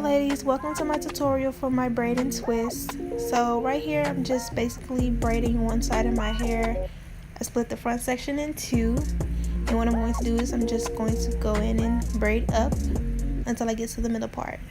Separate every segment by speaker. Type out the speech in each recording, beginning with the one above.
Speaker 1: ladies, welcome to my tutorial for my braid and twist. So right here I'm just basically braiding one side of my hair. I split the front section in two, and what I'm going to do is I'm just going to go in and braid up until I get to the middle part.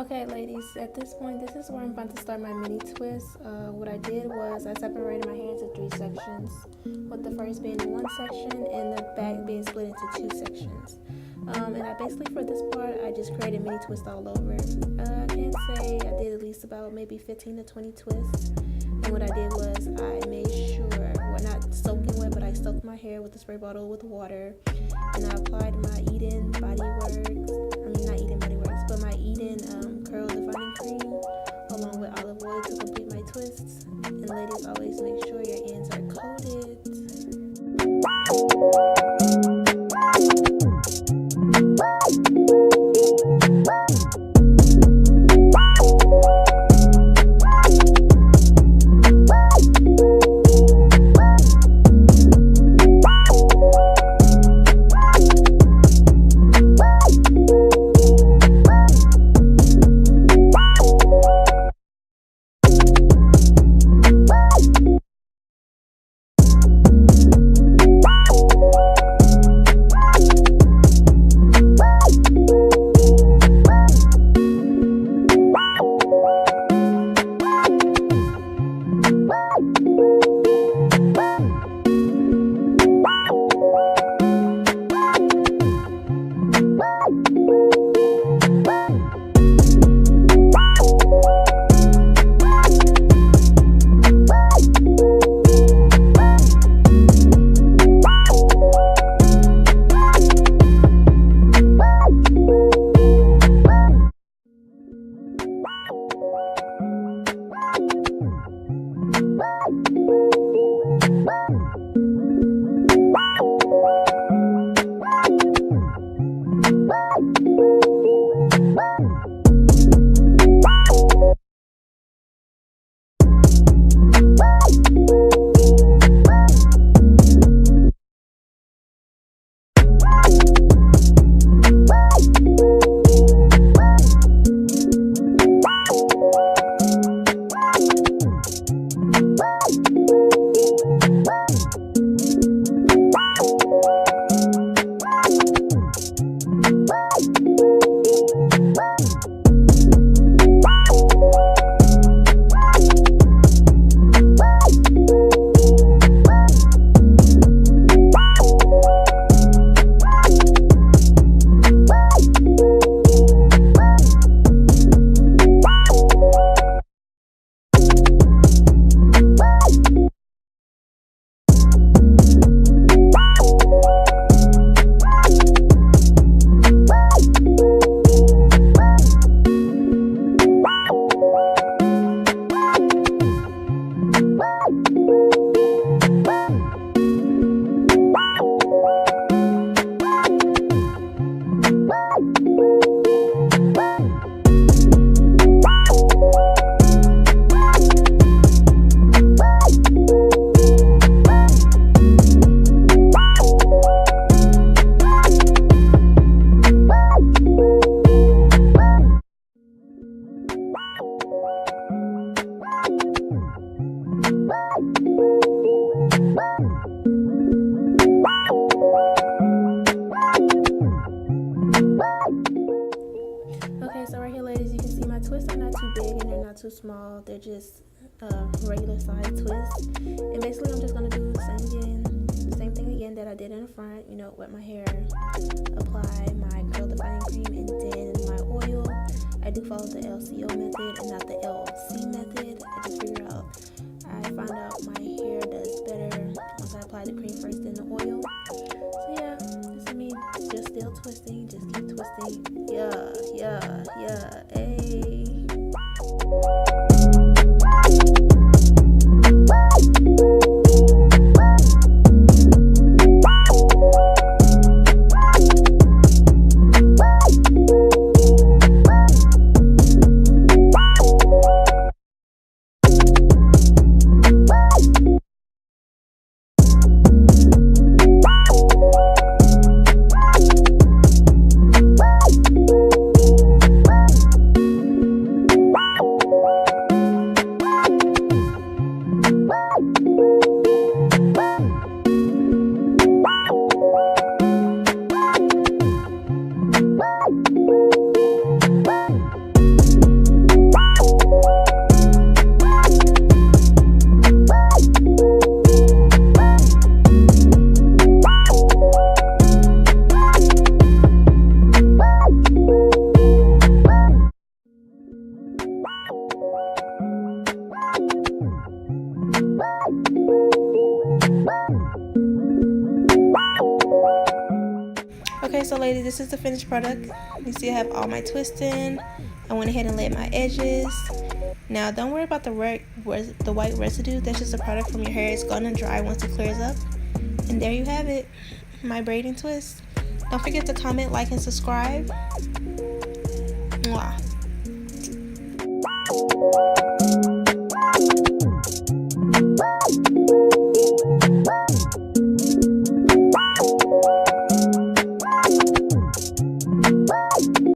Speaker 1: Okay, ladies, at this point, this is where I'm about to start my mini twist. What I did was I separated my hair into 3 sections, with the first being in one section and the back being split into 2 sections. And I basically, for this part, I just created mini twists all over. I can say I did at least about maybe 15 to 20 twists. And what I did was I made sure, well, not soaking wet, but I soaked my hair with a spray bottle with water. And I applied my Eden BodyWorks, not Eden BodyWorks, but my Eden curl defining cream along with olive oil to complete my twists. And ladies, always make sure your ends are coated. Too small, they're just regular size twists. And basically I'm just gonna do the same thing again that I did in the front. Wet my hair, apply my curl defining cream, and then my oil. I do follow the LCO method and not the LC method. I found out my hair does better once I apply the cream first, then the oil. So yeah, this is me just still twisting, just keep twisting. Ayy. Okay, so ladies, this is the finished product. You see I have all my twisting. I went ahead and laid my edges. Now don't worry about the white residue. That's just a product from your hair. It's gonna dry once it clears up. And there you have it, my braid and twist. Don't forget to comment, like, and subscribe. Mwah.